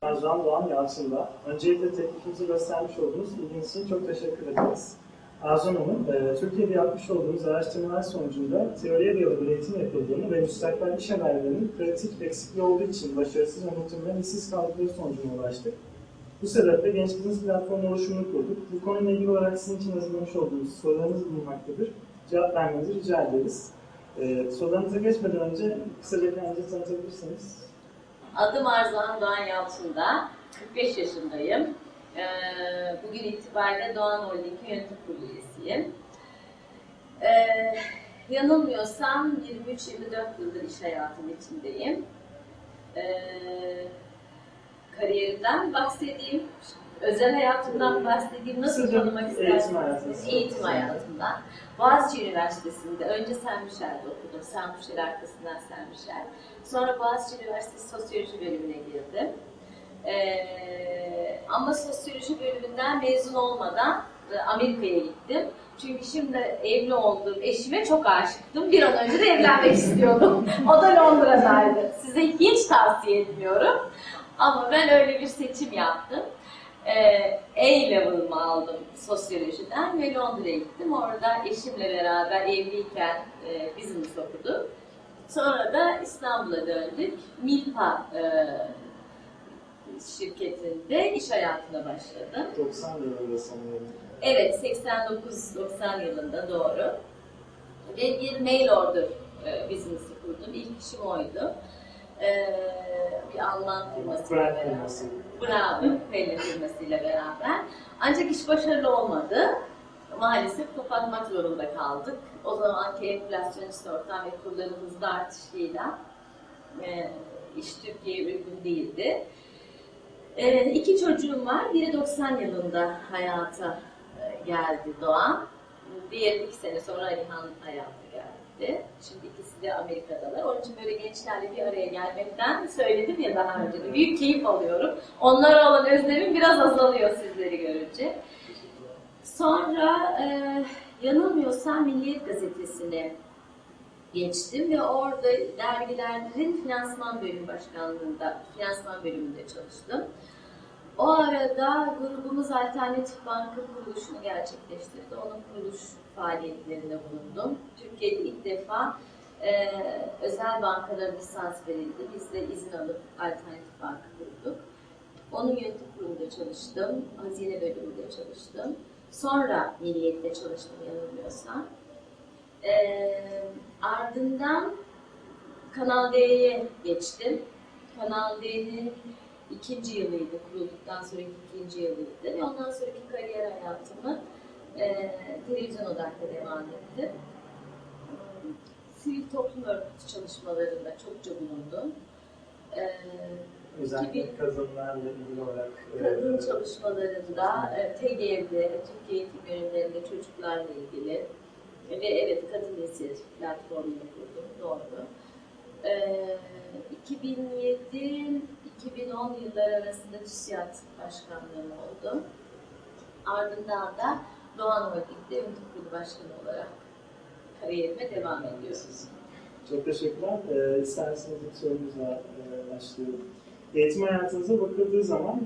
Arzuhan Doğan Yalçındağ. Öncelikle teklifimizi göstermiş olduğunuz ilginiz için çok teşekkür ederiz. Arzuhan Hanım, Türkiye'de yapmış olduğumuz araştırmalar sonucunda teoriye dayalı bir eğitim yapıldığını ve müstakbel iş adaylarının pratik eksikliği olduğu için başarısız ve muhtemelen işsiz kaldıkları sonucuna ulaştık. Bu sebeple Genç Business Platformu oluşumunu kurduk. Bu konuyla ilgili olarak sizin için hazırlamış olduğumuz sorularınız bulunmaktadır. Cevap vermenizi rica ederiz. Sorularınıza geçmeden önce kısaca kendinizi tanıtabilirsiniz. Adım Arzuhan Doğan Yalçındağ, 45 yaşındayım. Bugün itibariyle Doğan Holding'in yönetim kurulu üyesiyim. Yanılmıyorsam 23-24 yıldır iş hayatının içindeyim. Kariyerimden bahsedeyim, özel hayatımdan bahsedeyim, nasıl tanımak isterseniz? Eğitim hayatımdan. Boğaziçi Üniversitesi'nde önce Saint Michel'de okudum, Saint Michel arkasından Saint Michel. Sonra Boğaziçi Üniversitesi Sosyoloji bölümüne girdim. Ama sosyoloji bölümünden mezun olmadan Amerika'ya gittim. Çünkü şimdi evli olduğum eşime çok aşıktım. Bir an önce de evlenmek istiyordum. O da Londra'daydı. Size hiç tavsiye etmiyorum. Ama ben öyle bir seçim yaptım. A-level'ımı aldım sosyolojiden ve Londra'ya gittim. Orada eşimle beraber evliyken business okudum. Sonra da İstanbul'a döndük. Milpa şirketinde iş hayatına başladım. 90 yılında sanıyorum. Evet, 89-90 yılında doğru. Ve bir mail order business'ı kurdum. İlk işim oydu. Bir Alman firması. Bravo, Quelle firmasıyla beraber. Ancak iş başarılı olmadı. Maalesef kapatmak zorunda kaldık. O zamanki enflasyonist ortam ve kurların hızlı artışıyla iş Türkiye'ye uygun değildi. İki çocuğum var. Biri 90 yılında hayata geldi Doğan. Diğeri 2 sene sonra Alihan hayata geldi. Şimdi ikisi de Amerika'dalar. Onun için böyle gençlerle bir araya gelmekten söyledim ya daha önce de. Büyük keyif alıyorum. Onlara olan özlemim biraz azalıyor sizleri görünce. Sonra yanılmıyorsam Milliyet Gazetesi'ne geçtim ve orada dergilerin finansman bölümü başkanlığında, finansman bölümünde çalıştım. O arada grubumuz Alternatif Bank'ın kuruluşunu gerçekleştirdi. Onun kuruluş faaliyetlerinde bulundum. Türkiye'de ilk defa özel bankalara lisans verildi. Biz de izin alıp Alternatif Bank'ı kurduk. Onun yönetim kurulunda çalıştım, hazine bölümünde çalıştım. Sonra Milliyet'te çalıştım yanılmıyorsam. Ardından Kanal D'ye geçtim. Kanal D'nin 2. yılıydı, kurulduktan sonraki 2. yılıydı ve ondan sonraki kariyer hayatımı televizyon odaklı devam ettim. Sivil toplum örgütü çalışmalarında çokça bulundum. Özellikle kadınlarla ilgili olarak kadın çalışmalarında, TGV'de, Türkiye Eğitim Yönümlerinde çocuklarla ilgili ve evet kadın inisiyatif platformunu kurdum, doğru. 2007-2010 yılları arasında TÜSİAD başkanlığım oldu. Ardından da Doğan Holding'de yönetim kurulu başkanı olarak kariyerime devam ediyoruz. Çok teşekkürler. İsterseniz ilk sorumuza başlayalım. Eğitim hayatınıza bakıldığı zaman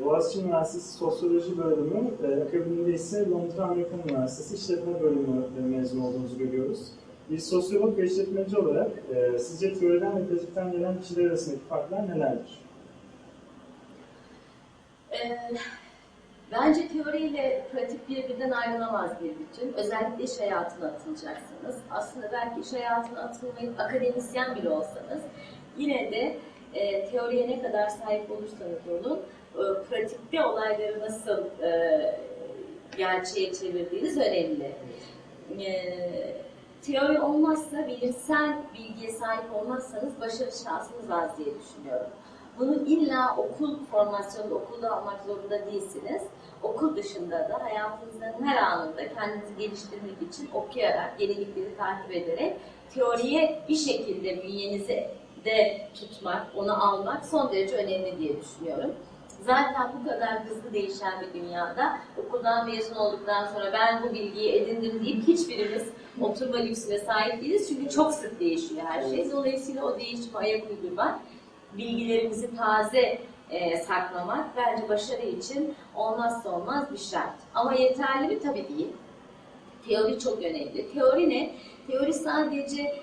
Boğaziçi Üniversitesi Sosyoloji bölümü, akabinde ise Londra Amerikan Üniversitesi İşletme bölümü mezun olduğunuzu görüyoruz. Bir sosyolog ve işletmeci olarak sizce teoriden ve pratikten gelen kişiler arasındaki farklar nelerdir? Bence teoriyle pratik birbirinden ayrılamaz bir bütün. Özellikle iş hayatına atılacaksınız. Aslında belki iş hayatına atılmayıp akademisyen bile olsanız yine de teoriye ne kadar sahip olursanız olun, pratikte olayları nasıl gerçeğe çevirdiğiniz önemli. Teori olmazsa, bilimsel bilgiye sahip olmazsanız başarı şansınız az diye düşünüyorum. Bunu illa okul formasyonunda, okulda almak zorunda değilsiniz. Okul dışında da hayatınızın her anında kendinizi geliştirmek için okuyarak, yenilikleri takip ederek teoriye bir şekilde bünyenizi de tutmak, onu almak son derece önemli diye düşünüyorum. Zaten bu kadar hızlı değişen bir dünyada okuldan mezun olduktan sonra ben bu bilgiyi edindim deyip hiçbirimiz oturma lüksüne sahip değiliz. Çünkü çok sık değişiyor her şey. Dolayısıyla o değişime ayak uydurmak, bilgilerimizi taze saklamak bence başarı için olmazsa olmaz bir şart. Ama yeterli mi? Tabii değil. Teori çok önemli. Teori ne? Teori sadece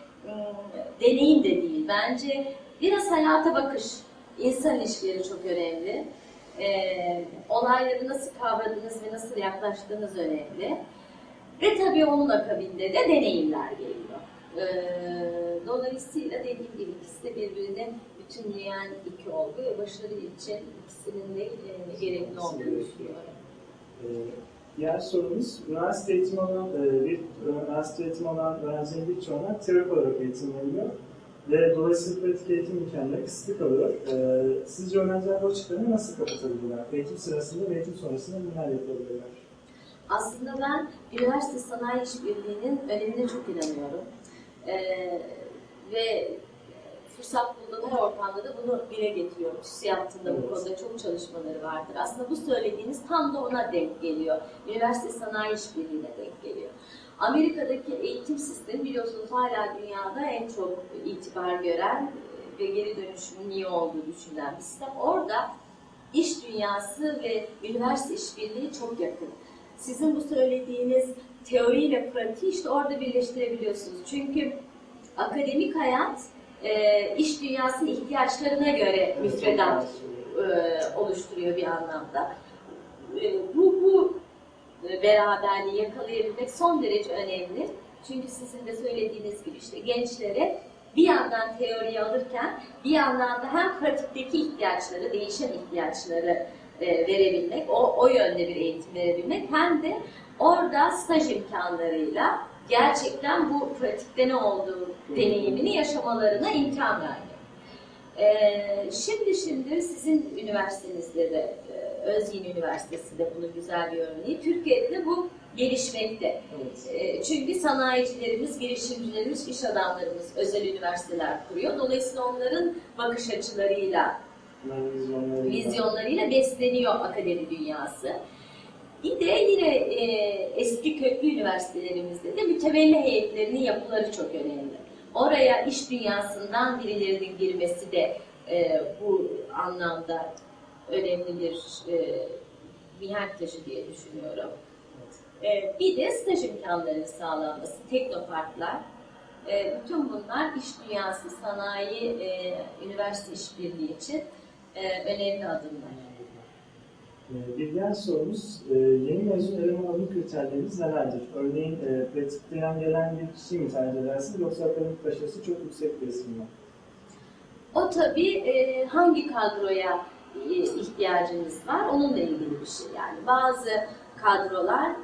deneyim de değil. Bence biraz hayata bakış, insan ilişkileri çok önemli. Olayları nasıl kavradığınız ve nasıl yaklaştığınız önemli. Ve tabii onun akabinde de deneyimler geliyor. Dolayısıyla dediğim gibi ikisi de birbirine bütünleyen iki olgu ve başarı için ikisinin de gerekli olduğunu düşünüyorum. Diğer sorumuz, üniversite eğitimi olan öğrencilerin birçoğuna teorik olarak eğitim veriliyor ve dolayısıyla pratik eğitim imkanları kısıtlı kalıyor. Sizce öğrenciler bu açıklarını nasıl kapatabilirler? Eğitim sırasında ve eğitim sonrasında neler yapabilirler? Aslında ben üniversite sanayi işbirliğinin önemine çok inanıyorum. Ve fırsat bulduğum her ortamda da bunu dile getiriyorum. TÜSİAD'ın bu konuda çok çalışmaları vardır. Aslında bu söylediğiniz tam da ona denk geliyor. Üniversite sanayi işbirliğine denk geliyor. Amerika'daki eğitim sistemi biliyorsunuz hala dünyada en çok itibar gören ve geri dönüşümün iyi olduğu düşünülen bir sistem. Orada iş dünyası ve üniversite işbirliği çok yakın. Sizin bu söylediğiniz teoriyle pratiği işte orada birleştirebiliyorsunuz. Çünkü akademik hayat iş dünyasının ihtiyaçlarına göre müfredat oluşturuyor bir anlamda. Bu beraberliği yakalayabilmek son derece önemli. Çünkü sizin de söylediğiniz gibi işte gençlere bir yandan teoriyi alırken bir yandan da hem pratikteki ihtiyaçları, değişen ihtiyaçları verebilmek, o yönde bir eğitim verebilmek hem de orada staj imkanlarıyla gerçekten bu pratikte ne olduğu deneyimini yaşamalarına imkan vermek. Şimdi sizin üniversitenizde de, Özyeğin Üniversitesi de bunun güzel bir örneği. Türkiye'de de bu gelişmekte. Evet. Çünkü sanayicilerimiz, girişimcilerimiz, iş adamlarımız özel üniversiteler kuruyor. Dolayısıyla onların bakış açılarıyla, vizyonlarıyla besleniyor akademi dünyası. Bir de yine eski köklü üniversitelerimizde de mütevelli heyetlerinin yapıları çok önemli. Oraya iş dünyasından birilerinin girmesi de bu anlamda önemli bir mihenk taşı diye düşünüyorum. Bir de staj imkanlarının sağlanması, teknoparklar. Bütün bunlar iş dünyası, sanayi, üniversite işbirliği için önemli adımlar. Bir diğer sorumuz, yeni mezun eleman alım kriterleriniz nelerdir? Örneğin pratikten gelen bir kişiyi mi tercih edersiniz yoksa akademik başarısı çok yüksek bir isim mi? O tabii hangi kadroya ihtiyacınız var onunla ilgili bir şey. Yani bazı kadrolar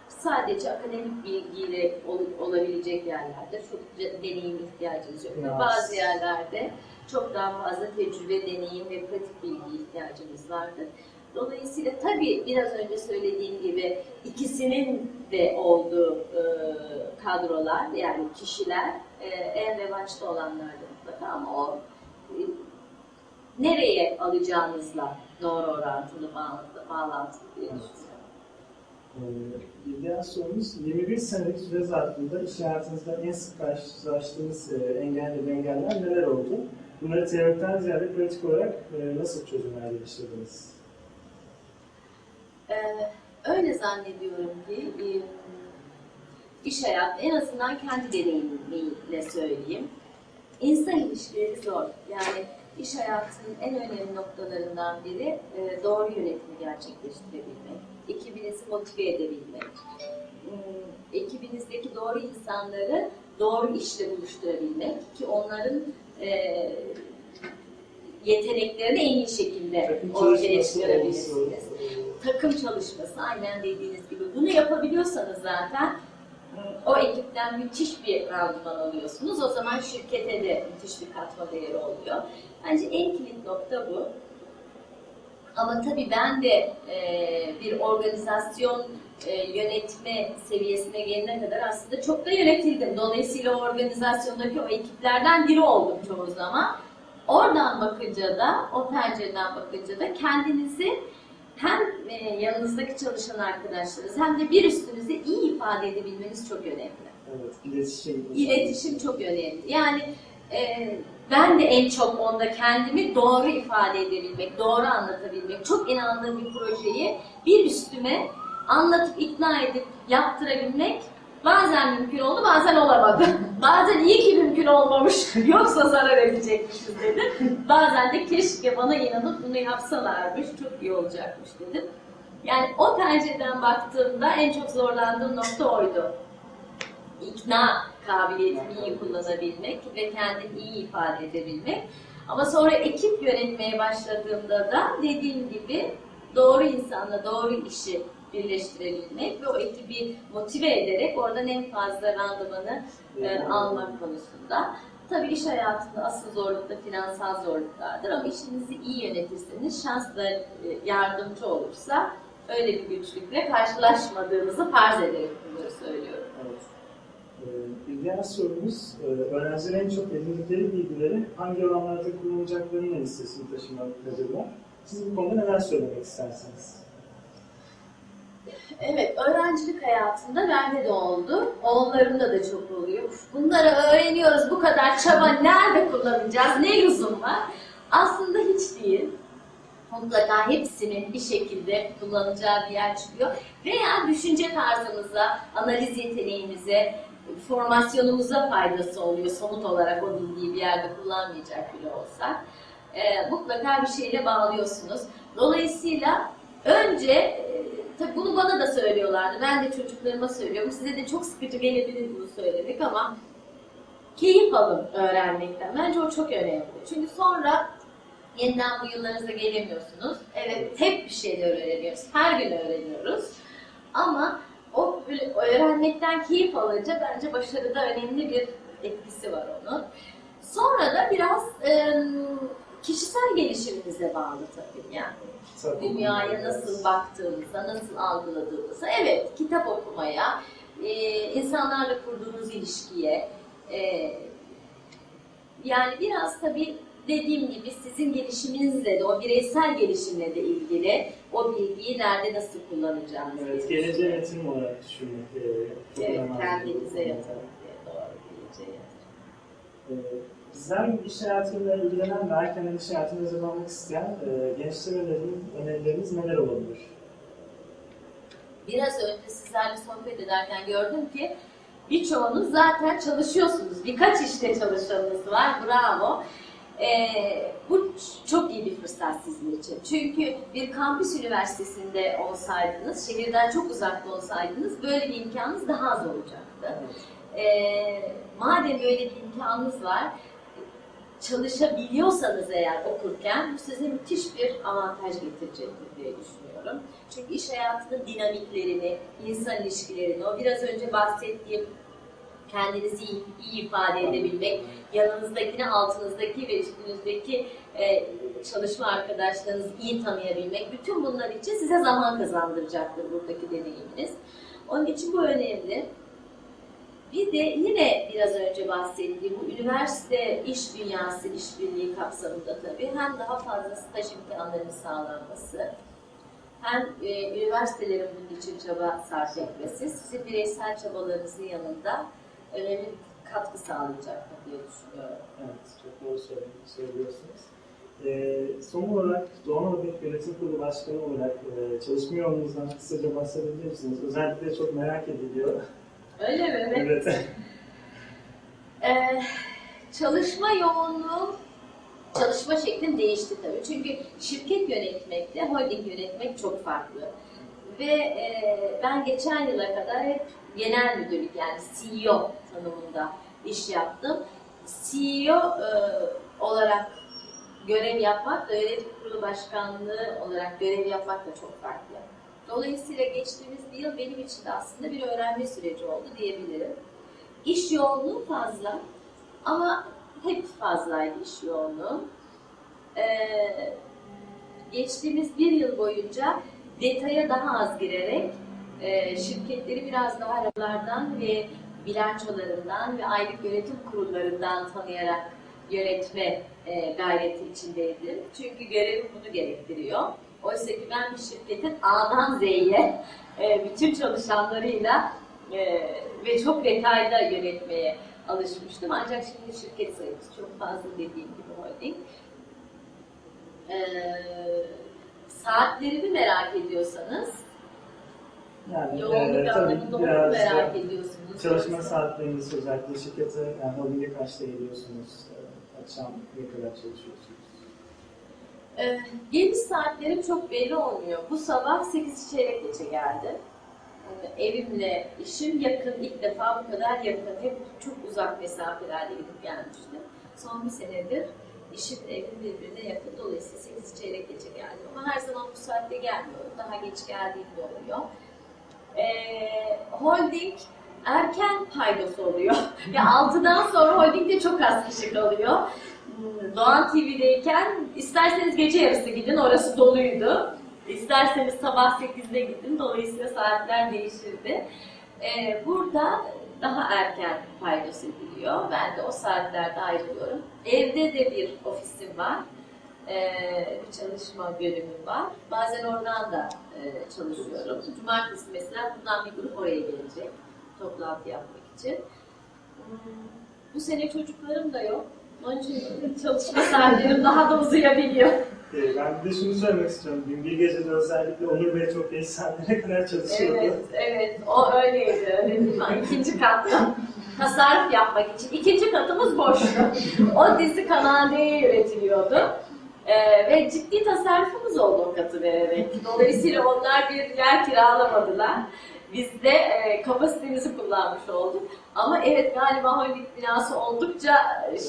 sadece akademik bilgiyle olabilecek yerlerde çok deneyim ihtiyacınız yok. Evet. Bazı yerlerde çok daha fazla tecrübe, deneyim ve pratik bilgi ihtiyacımız vardır. Dolayısıyla tabii biraz önce söylediğim gibi ikisinin de olduğu kadrolar yani kişiler en revaçta olanlardır mutlaka ama o nereye alacağınızla doğru orantılı bağlantılı diye düşünüyorum. Bir diğer sorumuz, 21 senelik süre zarfında iş hayatınızda en sık karşılaştığınız engeller neler oldu? Bunları teorikten ziyade pratik olarak nasıl çözümler geliştirdiniz? Öyle zannediyorum ki iş hayatı en azından kendi deneyimimle söyleyeyim. İnsan ilişkileri zor. Yani iş hayatının en önemli noktalarından biri doğru yönetimi gerçekleştirebilmek, ekibinizi motive edebilmek, ekibinizdeki doğru insanları doğru işle buluşturabilmek ki onların yeteneklerini en iyi şekilde ortaya çıkarabilirsiniz. Takım çalışması, aynen dediğiniz gibi. Bunu yapabiliyorsanız zaten o ekipten müthiş bir randıman alıyorsunuz. O zaman şirkete de müthiş bir katma değeri oluyor. Bence en kilit nokta bu. Ama tabii ben de bir organizasyon yönetme seviyesine gelene kadar aslında çok da yönetildim. Dolayısıyla o organizasyondaki o ekiplerden biri oldum çoğu zaman. Oradan bakınca da, o pencereden bakınca da kendinizi hem yanınızdaki çalışan arkadaşlarınız hem de bir üstünüzü iyi ifade edebilmeniz çok önemli. Evet, iletişim. İletişim çok önemli. Yani ben de en çok onda kendimi doğru ifade edebilmek, doğru anlatabilmek, çok inandığım bir projeyi bir üstüme anlatıp, ikna edip yaptırabilmek bazen mümkün oldu, bazen olamadı. Bazen iyi ki mümkün olmamış, yoksa zarar edecekmişiz dedim. Bazen de keşke bana inanıp bunu yapsalarmış, çok iyi olacakmış dedim. Yani o pencereden baktığımda en çok zorlandığım nokta oydu. İkna kabiliyetimi iyi kullanabilmek ve kendimi iyi ifade edebilmek. Ama sonra ekip yönetmeye başladığımda da dediğim gibi doğru insanla doğru işi birleştirebilmek ve o ekibi motive ederek oradan en fazla randımanı almak konusunda. Tabii iş hayatında asıl zorluk da finansal zorluklardır ama işinizi iyi yönetirseniz, şans da yardımcı olursa öyle bir güçlükle karşılaşmadığınızı farz ederek bunları söylüyorum. Evet. Bir diğer sorumuz, öğrencilerin en çok edindikleri bilgileri hangi alanlarda kullanacaklarının listesini taşımaktadır. Siz bu konuda neler söylemek istersiniz? Evet, öğrencilik hayatında bende de oldu. Oğullarımda da çok oluyor. Bunları öğreniyoruz, bu kadar çaba nerede kullanacağız, ne lüzum var? Aslında hiç değil. Mutlaka hepsinin bir şekilde kullanacağı bir yer çıkıyor. Veya düşünce tarzımıza, analiz yeteneğimize, formasyonumuza faydası oluyor. Somut olarak o bilgiyi bir yerde kullanmayacak bile olsak. Mutlaka bir şeyle bağlıyorsunuz. Dolayısıyla önce, tabii bunu bana da söylüyorlardı, ben de çocuklarıma söylüyorum. Size de çok sıkıcı gelebilir bunu söylemek ama keyif alın öğrenmekten. Bence o çok önemli. Çünkü sonra yeniden bu yıllarınıza gelemiyorsunuz. Evet, hep bir şeyler öğreniyoruz. Her gün öğreniyoruz. Ama o öğrenmekten keyif alınca bence başarıda önemli bir etkisi var onun. Sonra da biraz kişisel gelişiminize bağlı tabii yani. Dünyaya nasıl baktığınıza, nasıl algıladığınıza, evet kitap okumaya, insanlarla kurduğunuz ilişkiye, yani biraz tabii dediğim gibi sizin gelişiminizle de, o bireysel gelişimle de ilgili o bilgiyi nerede nasıl kullanacağınız. Evet, geleceğe yatırım olarak düşünmek. Evet, kendinize yatırım. Doğru, geleceğe yatırım. Bizler iş hayatıyla ilgilenen ve erken iş hayatına hazırlanmak isteyen gençlere önerileriniz neler olabilir? Biraz önce sizlerle sohbet ederken gördüm ki birçoğunuz zaten çalışıyorsunuz. Birkaç işte çalışanınız var, bravo. Bu çok iyi bir fırsat sizin için. Çünkü bir kampüs üniversitesinde olsaydınız, şehirden çok uzakta olsaydınız böyle bir imkanınız daha az olacaktı. Madem böyle bir imkanınız var, çalışabiliyorsanız eğer okurken bu size müthiş bir avantaj getirecektir diye düşünüyorum. Çünkü iş hayatının dinamiklerini, insan ilişkilerini, o biraz önce bahsettiğim kendinizi iyi ifade edebilmek, yanınızdakini, altınızdaki ve üstünüzdeki çalışma arkadaşlarınızı iyi tanıyabilmek, bütün bunlar için size zaman kazandıracaktır buradaki deneyiminiz. Onun için bu önemli. Bir de yine biraz önce bahsettiğim bu üniversite iş dünyası işbirliği kapsamında tabii hem daha fazla staj imkanlarının sağlanması, hem üniversitelerin bunun için çaba sarf etmesi, sizin bireysel çabalarınızın yanında önemli katkı sağlayacaktır diye düşünüyorum. Evet, çok doğru söylüyorsunuz. Son olarak Doğan Yalçındağ Yönetim Kurulu Başkanı olarak çalışma yolunuzdan kısaca bahsedebilir misiniz? Özellikle çok merak ediliyor. Öyle mi? Evet. Çalışma yoğunluğum, çalışma şeklim değişti tabii. Çünkü şirket yönetmekle holding yönetmek çok farklı. Ve ben geçen yıla kadar hep genel müdürlük yani CEO tanımında iş yaptım. CEO olarak görev yapmak da yönetim kurulu başkanlığı olarak görev yapmak da çok farklı. Dolayısıyla geçtiğimiz bir yıl benim için de aslında bir öğrenme süreci oldu diyebilirim. İş yoğunluğu fazla ama hep fazlaydı iş yoğunluğu. Geçtiğimiz bir yıl boyunca detaya daha az girerek şirketleri biraz daha aralardan ve bilançolarından ve aylık yönetim kurullarından tanıyarak yönetme gayreti içindeydim. Çünkü görevim bunu gerektiriyor. Oysa ki ben bir şirketin A'dan Z'ye bütün çalışanlarıyla ve çok detayda yönetmeye alışmıştım. Ancak şimdi şirket sayımız çok fazla, dediğim gibi holding. Saatlerini merak ediyorsanız, Yani yoğunluk anlamında onu merak ediyorsunuz. Çalışma saatleriniz özellikle şirkete, yani holdinge kaçta geliyorsunuz, akşam ne kadar çalışıyorsunuz? Geliş saatlerim çok belli olmuyor. Bu sabah 8 çeyrek geçe geldim. Evimle işim yakın, ilk defa bu kadar yakın. Hep çok uzak mesafelerde gidip gelmiştim. Son bir senedir işimle evim birbirine yakın. Dolayısıyla 8 çeyrek geçe geldim. Ama her zaman bu saatte gelmiyorum. Daha geç geldiğimde oluyor. Holding erken paydos oluyor. Ya 6'dan sonra holdingde çok az kişi kalıyor. Doğan TV'deyken isterseniz gece yarısı gidin, orası doluydu. İsterseniz sabah 8'de gidin, dolayısıyla saatler değişirdi. Burada daha erken paydos ediliyor. Ben de o saatlerde ayrılıyorum. Evde de bir ofisim var. Bir çalışma bölümüm var. Bazen oradan da çalışıyorum. Cumartesi mesela buradan bir grup oraya gelecek. Toplantı yapmak için. Bu sene çocuklarım da yok. Onun için çalışma saatlerim daha da uzayabiliyor. Ben de şunu söylemek istiyorum. Dün bir gecede özellikle Onur Bey çok geç saatlere kadar çalışıyordu. Evet, o öyleydi. Öyle değil mi? İkinci katta tasarruf yapmak için. İkinci katımız boştu. O dizi Kanal D'ye üretiliyordu. Ve ciddi tasarrufumuz oldu o katı vererek. Dolayısıyla onlar bir yer kiralamadılar. Biz de kapasitemizi kullanmış olduk. Ama evet, galiba holding binası oldukça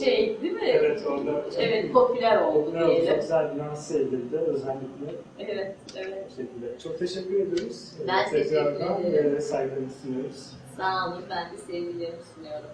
şey değil mi? Evet, orada evet, popüler oldu diyelim. Çok güzel bir lanse edildi özellikle. Evet, evet. Bu şekilde. Çok teşekkür ediyoruz. Ben teşekkür ederim. Saygılarımızı sunuyoruz. Sağ olun, ben de sevgilerimi sunuyorum.